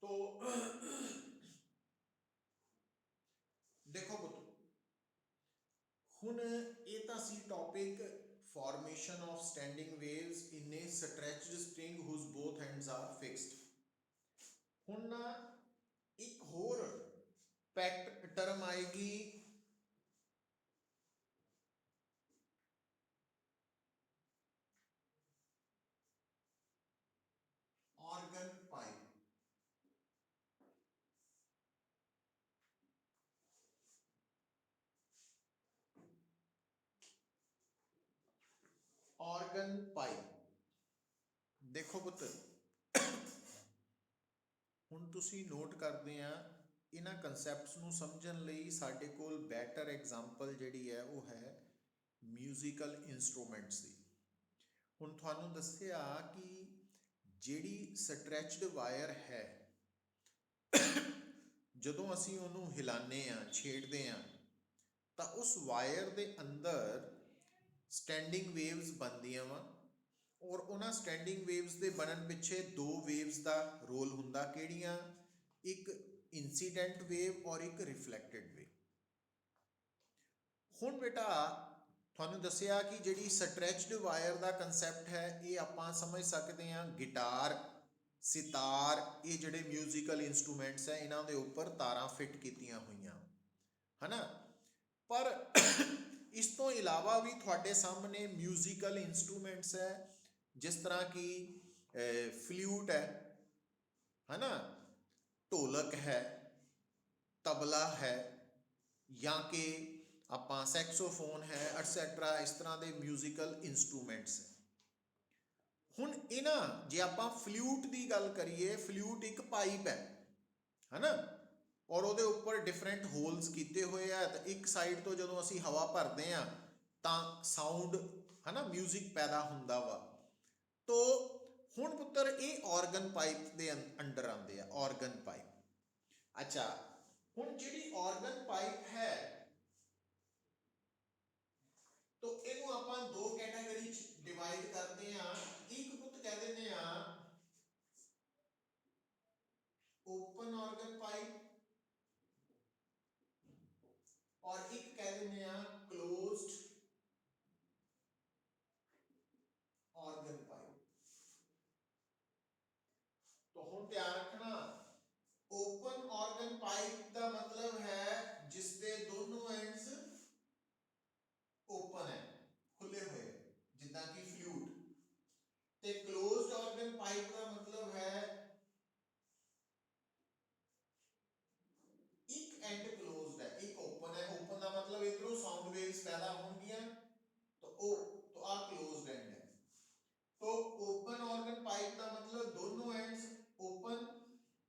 तो देखो पुत्र, हुण ये तां सी topic formation of standing waves in a stretched spring whose both ends are fixed. हुण ना एक होर पैट टर्म आएगी ऑर्गन पाइप। ऑर्गन पाइप देखो पुत्र, ਹੁਣ ਤੁਸੀਂ ਨੋਟ ਕਰਦੇ ਆ ਇਹਨਾਂ ਕਨਸੈਪਟਸ ਨੂੰ ਸਮਝਣ ਲਈ ਸਾਡੇ ਕੋਲ ਬੈਟਰ ਐਗਜ਼ਾਮਪਲ ਜਿਹੜੀ ਹੈ ਉਹ ਹੈ ਮਿਊਜ਼ੀਕਲ ਇਨਸਟਰੂਮੈਂਟਸ ਦੀ। ਹੁਣ ਤੁਹਾਨੂੰ ਦੱਸਿਆ ਕਿ ਜਿਹੜੀ ਸਟ੍ਰੈਚਡ ਵਾਇਰ ਹੈ, ਜਦੋਂ ਅਸੀਂ ਉਹਨੂੰ ਹਿਲਾਉਂਦੇ ਆ, ਛੇੜਦੇ ਆ, ਤਾਂ ਉਸ ਵਾਇਰ ਦੇ ਅੰਦਰ ਸਟੈਂਡਿੰਗ ਵੇਵਸ ਬਣਦੀਆਂ ਵਾ ਔਰ ਉਹਨਾਂ ਸਟੈਂਡਿੰਗ ਵੇਵਸ ਦੇ ਬਣਨ ਪਿੱਛੇ ਦੋ ਵੇਵਸ ਦਾ ਰੋਲ ਹੁੰਦਾ। ਕਿਹੜੀਆਂ? ਇੱਕ ਇਨਸੀਡੈਂਟ ਵੇਵ ਔਰ ਇੱਕ ਰਿਫਲੈਕਟਡ ਵੇਵ। ਹੁਣ ਬੇਟਾ ਤੁਹਾਨੂੰ ਦੱਸਿਆ ਕਿ ਜਿਹੜੀ ਸਟ੍ਰੈਚਡ ਵਾਇਰ ਦਾ ਕੰਸੈਪਟ ਹੈ ਇਹ ਆਪਾਂ ਸਮਝ ਸਕਦੇ ਹਾਂ ਗਿਟਾਰ, ਸਿਤਾਰ, ਇਹ ਜਿਹੜੇ ਮਿਊਜ਼ੀਕਲ ਇੰਸਟਰੂਮੈਂਟਸ ਹੈ ਇਹਨਾਂ ਦੇ ਉੱਪਰ ਤਾਰਾਂ ਫਿੱਟ ਕੀਤੀਆਂ ਹੋਈਆਂ ਹੈ ਨਾ। ਪਰ ਇਸ ਤੋਂ ਇਲਾਵਾ ਵੀ ਤੁਹਾਡੇ ਸਾਹਮਣੇ ਮਿਊਜ਼ੀਕਲ ਇੰਸਟਰੂਮੈਂਟਸ ਹੈ, जिस तरह की फ्लूट है ना, ढोलक है, तबला है, या कि आप सैक्सोफोन है एटसैट्रा, इस तरह के म्यूजिकल इंस्ट्रूमेंट्स है। हुण इन्हां जे आप फ्लूट की गल करिए, फ्लूट एक पाइप है ना, और वो उपर डिफरेंट होल्स किए हुए हैं। तो एक साइड तो जो असी हवा भरते हैं तो साउंड है ना, म्यूजिक पैदा होंदा वा। तो हुण पुत्र ये ऑर्गन पाइप के अंडर आते हैं, ऑर्गन पाइप। अच्छा, हुण जिहड़ी ऑर्गन पाइप है तो इनू आपां दो कैटेगरी डिवाइड करते हैं। एक पुत्र कह देने ओपन ऑर्गन पाइप और एक कह देने क्लोज्ड ऑर्गन पाइप। तो हुण ध्यान रखना, ओपन ऑर्गन पाइप का मतलब है जिसके दोनों एंड्स ओपन है, खुले हुए, जिदा कि फ्लूट। ते क्लोज्ड ऑर्गन पाइप का मतलब है एक एंड क्लोज्ड है, एक ओपन है। ओपन का मतलब इधरों साउंड वेव्स पैदा होंगियां तो आ क्लोज्ड एंड है। तो ओपन ऑर्गन पाइप का मतलब दोनों ends open,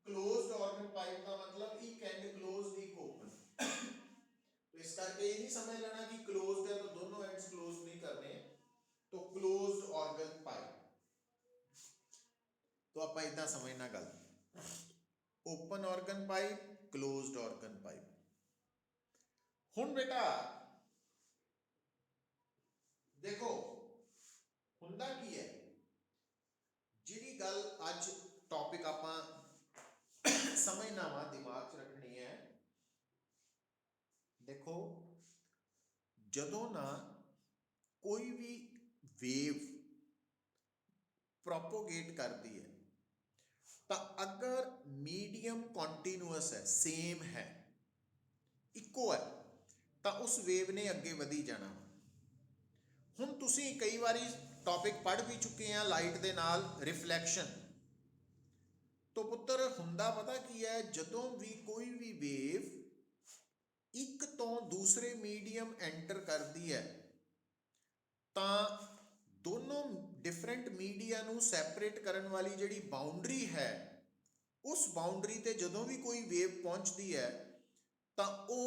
closed organ pipe का मतलब एक एंड क्लोज्ड एक ओपन। तो इस करके ये नहीं समझ लेना कि क्लोज्ड है तो दोनों एंड्स क्लोज नहीं करने। तो क्लोज्ड ऑर्गन पाइप तो आप इतना समझना गल, open organ pipe, closed organ pipe. हुण बेटा देखो हुंदा की है, जिहड़ी गल अज टॉपिक आपां समझना वा, दिमाग च रखनी है। देखो जदों ना कोई भी वेव प्रोपोगेट करती है तो अगर मीडियम कॉन्टीन्यूअस है, सेम है, इको है, तो उस वेव ने अगे वधी जाना। हुण तुसीं कई बारी टॉपिक पढ़ भी चुके हैं लाइट दे नाल रिफ्लैक्शन। तो पुत्र हुंदा पता की है, जदों भी कोई भी वेव एक तो दूसरे मीडियम एंटर करती है तो दोनों डिफरेंट मीडिया नूं सैपरेट करन वाली जिहड़ी बाउंड्री है, उस बाउंड्री ते जदों भी कोई वेव पहुंचती है तो वो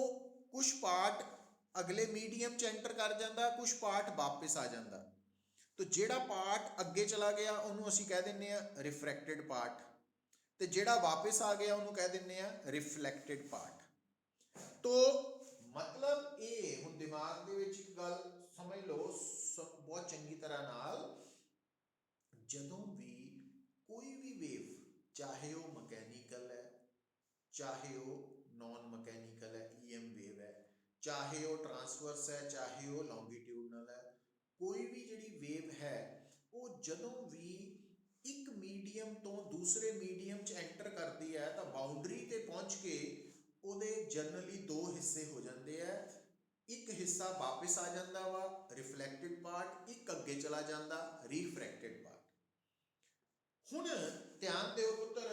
कुछ पार्ट अगले मीडियम च एंटर कर जाता, कुछ पार्ट वापस आ जाता। तो जिहड़ा पार्ट अगे चला गया उन्होंने असीं कह दिंदे आ रिफ्रैक्टेड पार्ट, तो जिहड़ा वापस आ गया उन्होंने कह दिंदे आ रिफ्लैक्टेड पार्ट। तो मतलब ये हुण दिमाग दे विच एक गल समझ लो बहुत चंगी तरह नाल, जदों भी कोई भी वेव चाहे वो मकैनिकल है, ਚਾਹੇ ਉਹ ਨॉन ਮਕੈਨੀਕਲ ਹੈ, EM ਵੇਵ ਹੈ, ਚਾਹੇ ਉਹ ਟਰਾਂਸਵਰਸ ਹੈ, ਚਾਹੇ ਉਹ ਲੌਂਗੀਟਿਊਡਨਲ ਹੈ। ਕੋਈ ਵੀ ਜਿਹੜੀ ਵੇਵ ਹੈ ਉਹ ਜਦੋਂ ਵੀ ਇੱਕ ਮੀਡੀਅਮ ਤੋਂ ਦੂਸਰੇ ਮੀਡੀਅਮ 'ਚ ਐਂਟਰ ਕਰਦੀ ਹੈ ਤਾਂ ਬਾਉਂਡਰੀ 'ਤੇ ਪਹੁੰਚ ਕੇ ਉਹਦੇ ਜਨਰਲੀ ਦੋ ਹਿੱਸੇ ਹੋ ਜਾਂਦੇ ਆ। ਇੱਕ ਹਿੱਸਾ ਵਾਪਿਸ ਆ ਜਾਂਦਾ ਵਾ ਰਿਫਲੈਕਟਿਡ ਪਾਰਟ, ਇੱਕ ਅੱਗੇ ਚਲਾ ਜਾਂਦਾ ਰਿਫਰੈਕਟਿਡ ਪਾਰਟ। ਹੁਣ ਧਿਆਨ ਦਿਓ ਪੁੱਤਰ,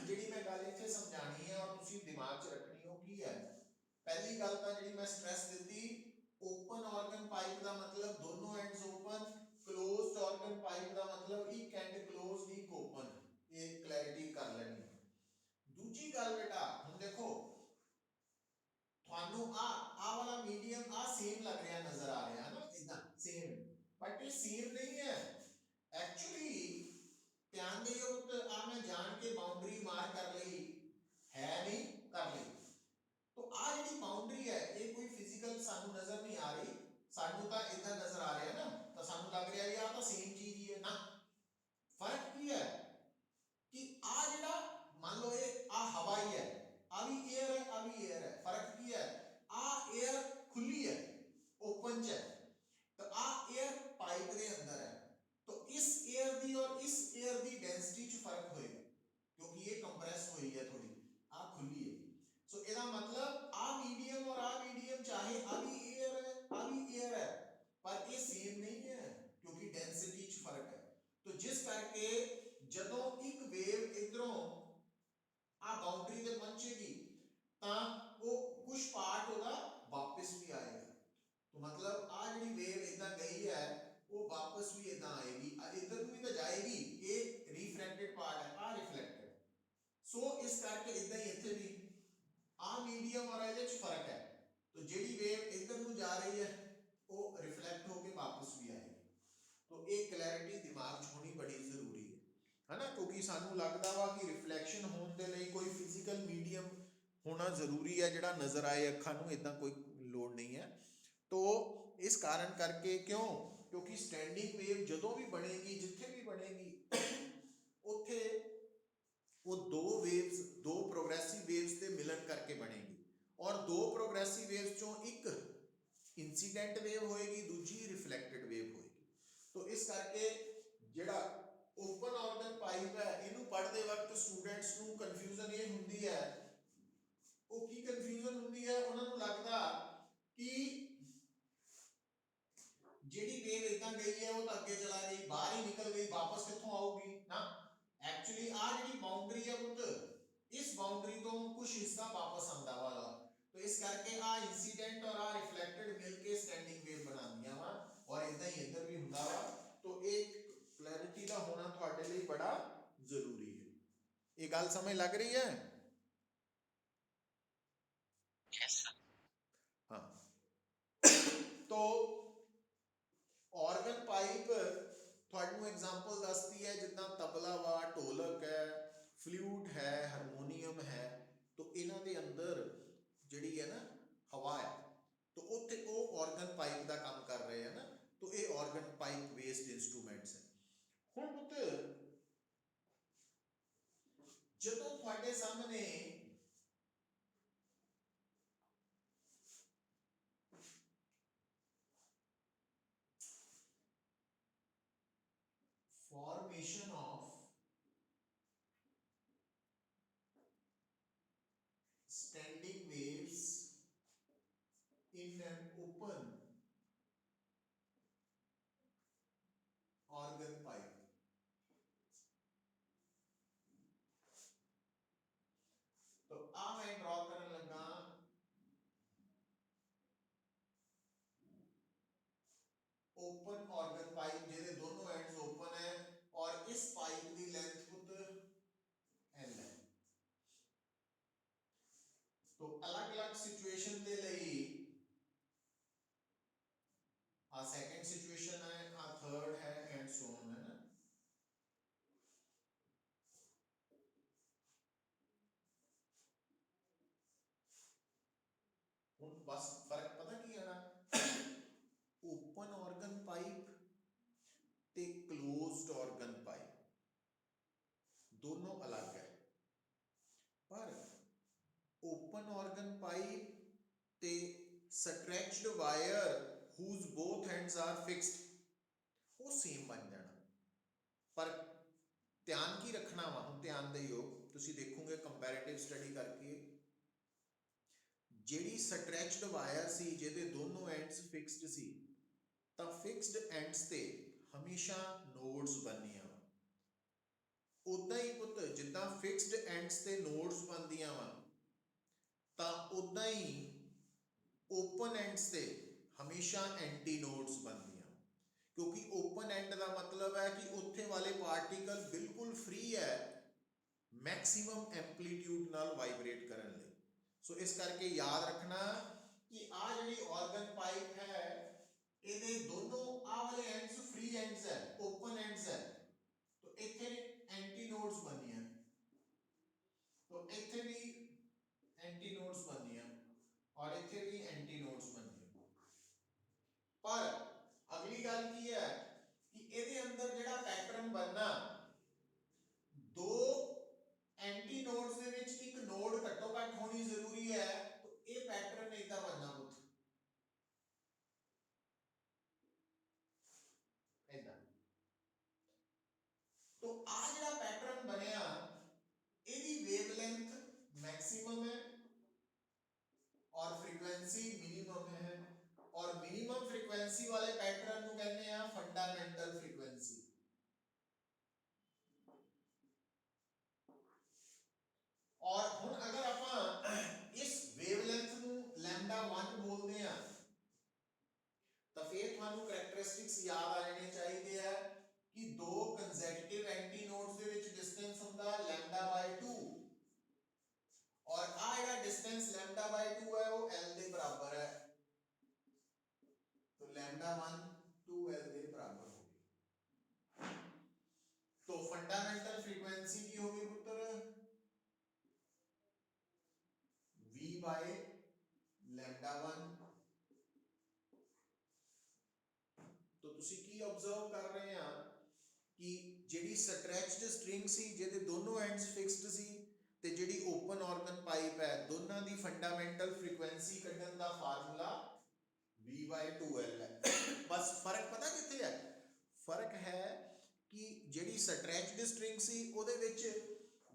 ਜਿਹੜੀ ਮੈਂ ਗੱਲ ਇੱਥੇ ਸਮਝਾਣੀ ਹੈ ਔਰ ਤੁਸੀਂ ਦਿਮਾਗ 'ਚ ਰੱਖਣੀ ਉਹ ਕੀ ਹੈ। ਪਹਿਲੀ ਗੱਲ ਤਾਂ ਜਿਹੜੀ ਮੈਂ ਸਟ੍ਰੈਸ ਦਿੱਤੀ, ਓਪਨ ਆਰਗਨ ਪਾਈਪ ਦਾ ਮਤਲਬ ਦੋਨੋਂ ends open, closed organ pipe ਦਾ ਮਤਲਬ ਇੱਕ ਐਂਡ ਕਲੋਜ਼ਡ ਇੱਕ ਓਪਨ। ਇਹ ਕਲੈਰਿਟੀ ਕਰ ਲੈਣੀ। ਦੂਜੀ ਗੱਲ ਬੇਟਾ, ਹੁਣ ਦੇਖੋ ਤੁਹਾਨੂੰ ਆ ਵਾਲਾ ਮੀਡੀਅਮ ਆ ਸੇਮ ਲੱਗ ਰਿਹਾ, ਨਜ਼ਰ ਆ ਰਿਹਾ ਨਾ ਇਦਾਂ ਸੇਮ, ਬਟ ਇਹ ਸੇਮ ਨਹੀਂ ਹੈ ਐਕਚੁਅਲੀ। ਧਿਆਨ ਦਿਓ ਪੁੱਤ, ਆ ਮੈਂ ਜਾਣ ਕੇ ਬਾਉਂਡਰੀ ਮਾਰ ਕਰ ਲਈ ਹੈ, ਨਹੀਂ ਕਰ ਲਈ। तो आ जी बाउंड्री है ये कोई फिजिकल सानू नजर नहीं आ रही, सानू तो इधर नजर आ रहा है ना, तो सानू लग रहा है यार तो सेम चीज ही है ना। फर्क की है कि आ जेड़ा मान लो ये आ हवा ही है, आ भी एयर है, आ भी एयर है। फर्क की है, आ एयर खुली है ओपन च है, तो आ एयर पाइप के अंदर है, तो इस एयर दी और इस एयर दी डेंसिटी च फर्क होएगा क्योंकि ये कंप्रेस हुई है थोड़ी, आ खुली है। सो इसका मतलब आ मीडियम और आ मीडियम चाहे आ भी एयर है, आ भी एयर है, पर ये सेम नहीं है क्योंकि डेंसिटी च फर्क है। तो जिस करके जदों एक वेव इधरों आ बाउंड्री ते पहुंचेगी ता वो कुछ पार्ट होगा वापस भी आएगा। तो मतलब आ जी वेव इदा गई है वो वापस भी इदा आएगी, इधर भी तो जाएगी, ये रिफ्रैक्टेड पार्ट है, आ रिफ्लेक्टेड। सो इस करके इदा ही इत्थे भी आ मीडियम और ਇਹਦੇ ਚ फर्क है, तो ਜਿਹੜੀ वेव इधर ਨੂੰ जा रही है वो रिफ्लेक्ट होके वापस भी आएगी। तो एक क्लैरिटी दिमाग 'ਚ होनी बड़ी जरूरी है ना, क्योंकि सानू लगता वा कि रिफ्लैक्शन होने के लिए कोई फिजिकल मीडियम होना जरूरी है ਜਿਹੜਾ नजर आए ਅੱਖਾਂ ਨੂੰ, इदा कोई लोड़ नहीं है। तो इस कारण करके क्यों, क्योंकि स्टैंडिंग वेव ਜਦੋਂ भी बनेगी जिथे भी बनेगी ਉੱਥੇ वो दो वेव्स, दो प्रोग्रेसिव वेव्स के मिलन करके बनेगी, और दो प्रोग्रेसिव वेव्स चों एक इंसीडेंट वेव होएगी, दूजी रिफ्लैक्टेड वेव होएगी। तो इस करके जिहड़ा ओपन ऑर्गन पाइप है इनू पढ़ते वक्त स्टूडेंट्स नू कन्फ्यूजन ये हुंदी है, वो की कन्फ्यूजन हुंदी है, उन्हां नू लगदा कि जिहड़ी वेव इदां गई है वो तो अगे चला गई, बाहर ही निकल गई, वापस कित्थों आऊगी ना। एक्चुअली आ जी बाउंड्री है पुत्र, इस बाउंड्री तो कुछ हिस्सा वापस आंदा वाला, तो इस करके आ इंसीडेंट और आ रिफ्लेक्टेड मिलके स्टैंडिंग वेव बनांदियां वा, और इदां ही इधर भी हुंदा वा। तो एक क्लैरिटी दा होना तुहाडे लई बड़ा जरूरी है। ये गल समझ लग रही है? Yes sir. हाँ, तो ऑर्गन पाइप ਤੁਹਾਨੂੰ एग्जाम्पल दसती है जिदा तबला वा, ढोलक है, फ्लूट है, हारमोनीयम है, तो इन्हां दे अंदर जिहड़ी है ना हवा है, तो उत्थे वो ऑर्गन पाइप का काम कर रहे हैं ना, तो ये ऑर्गन पाइप बेस्ड इंस्ट्रूमेंट्स है। हुण पुत्तर जदों तुहाडे सामने formation of standing waves in an open organ pipe, तो आ मैं ड्रॉ करने लगा ओपन ऑर्गन पाइप जिहदे दोनों एंड्स ओपन है, और इस पाइप की लेंथ पुत्र L है। तो अलग अलग सिचुएशन के लिए आ सेकंड सिचुएशन है, आ थर्ड है, एंड सो ऑन है ना। हुण बस फर्क पता की है ना, ओपन ऑर्गन पाइप ते क्लोज्ड ऑर्गन पाइप दोनों अलग है, पर ओपन ऑर्गन पाइप ते stretched wire whose both ends are fixed वो सेम बन जाना। पर ध्यान की रखना वा, हम ध्यान दिओ, तुसी देखोगे कंपैरेटिव स्टडी करके, ਜਿਹੜੀ स्ट्रैच्ड वायर सी ਜਿਹਦੇ दोनों एंड्स फिक्स्ड सी, ਤਾਂ फिक्स्ड एंड्स ਤੇ हमेशा नोड्स बननिया। उदा ही पुत जिद्दां फिक्स्ड एंड्स ते नोड्स बनदियां वा, ਤਾਂ उदा ही ओपन एंड्स ते हमेशा एंटी नोड्स बनदियां। क्योंकि ओपन एंड का मतलब है कि उत्थे वाले पार्टिकल बिल्कुल फ्री है मैक्सिमम एंपलीट्यूड नाल वाइब्रेट करन लई। सो इस करके याद रखना कि आ जिहड़ी ऑर्गन पाइप है ਇਹਦੇ दोनों आ वाले एंड्स फ्री एंड्स है, ओपन एंड्स है, तो इत्थे एंटी नोड्स बनियां, तो इत्थे भी एंटी नोड्स बनियां और इत्थे भी एंटी नोड्स बनियां। पर अगली गल की है कि ਇਹਦੇ अंदर ਜਿਹੜਾ पैटर्न बनना, दो एंटी नोड्स ਦੇ ਵਿੱਚ ਇੱਕ नोड ਘੱਟੋ ਘੱਟ होनी जरूरी है, तो ਇਹ पैटर्न इदा बनना पुੱਤ इदा। तो आ ਜਿਹੜਾ पैटर्न बनया ਇਹਦੀ वेवलेंथ मैक्सिमम है और फ्रीक्वेंसी मिनिमम है, और मिनिमम फ्रीक्वेंसी वाले पैटर्न को कहते हैं फंडामेंटल फ्रीक्वेंसी। और हुण अगर आप इस वेवलेंथ को λ1 बोलते हैं तो फिर थानू कैरेक्टरिस्टिक्स याद आ जाने चाहिए है कि दो कंसेक्यूटिव एंटी नोड्स दे विच डिस्टेंस हुंदा λ/2 और आ जेड़ा डिस्टेंस λ/2 है वो l दे बराबर है, तो λ1 2l दे बराबर होगी। तो फंडामेंटल फ्रीक्वेंसी की होगी पुत्र v/λ1। तो तुसी की ऑब्जर्व कर रहे हैं कि जेडी स्ट्रेच्ड स्ट्रिंग सी जेदे दोनों एंड्स फिक्स्ड सी ते जेडी ओपन ऑर्गन पाइप है, दोनों दी फंडामेंटल फ्रीक्वेंसी कढन दा फार्मूला v/2l है। बस फर्क पता किथे है? फर्क है कि जेडी स्ट्रेच्ड स्ट्रिंग सी ओदे विच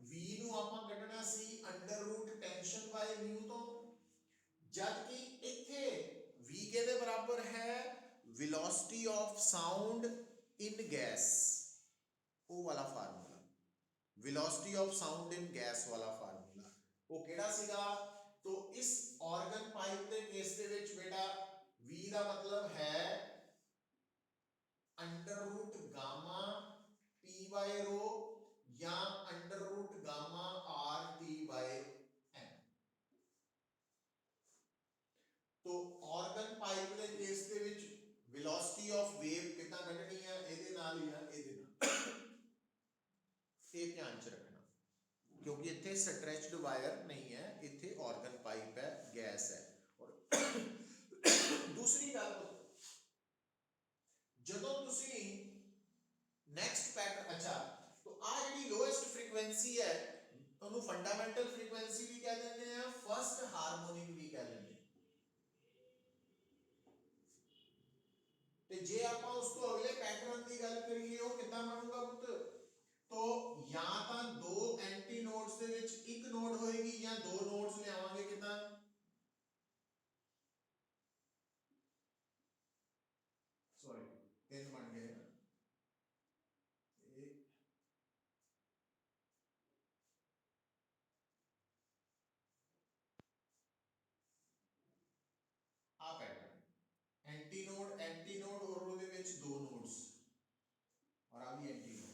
v नु आपां कढना सी under root tension by mu तो, जबकि इथे v केदे बराबर है velocity of sound in gas, वो वाला formula velocity of sound in gas वाला फार्मूला वो केड़ा सीगा। तो इस ऑर्गन पाइप के केस दे विच बेटा v का मतलब है under root gamma p by rho या under root gamma r t by m। तो ऑर्गन पाइप के केस दे विच वेलोसिटी ऑफ वेव कितना कढनी है, ਇਹਦੇ ਨਾਲ ਜਾਂ ਇਹਦੇ ਨਾਲ, ਇਹ ਧਿਆਨ ਚ ਰੱਖਣਾ, क्योंकि इत्थे स्ट्रेच्ड वायर नहीं है, इत्थे ऑर्गन पाइप है, गैस है। और दूसरी गल जदों तुसी नेक्स्ट पैटर्न, अच्छा तो आ जिहड़ी लोएस्ट फ्रीक्वेंसी है ਉਹਨੂੰ फंडामेंटल फ्रीक्वेंसी भी कह देते हैं, फर्स्ट हार्मोनिक भी कह देते हैं। ते जे आपां उस तो अगले पैटर्न की गल करिए वो कितना बनूगा पुत्र, तो या तां दो एंटी नोड्स दे विच एक नोड होएगी या दो नोड्स ले आवांगे कितना, सॉरी तीन बन गए ना, एक आ पैटर्न एंटी नोड और ਉਹਦੇ ਵਿੱਚ दो नोड्स और आ भी एंटी नोड।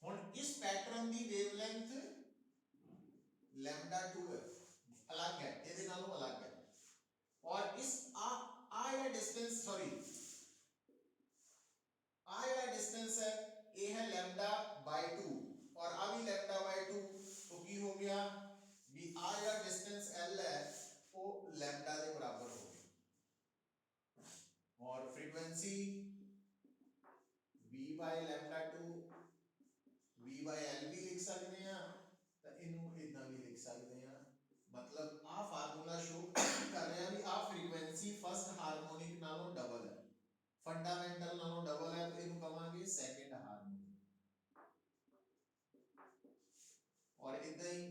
ਹੁਣ इस पैटर्न ਦੀ वेवलेंथ λ2 है, अलग है, ਇਹਦੇ ਨਾਲੋਂ अलग है, और इस आ या डिस्टेंस सॉरी आ या डिस्टेंस है ये है λ/2 और आ भी λ/2, तो की हो गया भी आ या डिस्टेंस l है वो लैम्डा के बराबर हो गया, और फ्रीक्वेंसी v/λ2 v/l भी लिख सकते हैं, तो इनू इदां भी लिख सकते हैं फंडामेंटल नालों डबल है तो इनू कहांगे सेकंड हार्मोनी। और इदा ही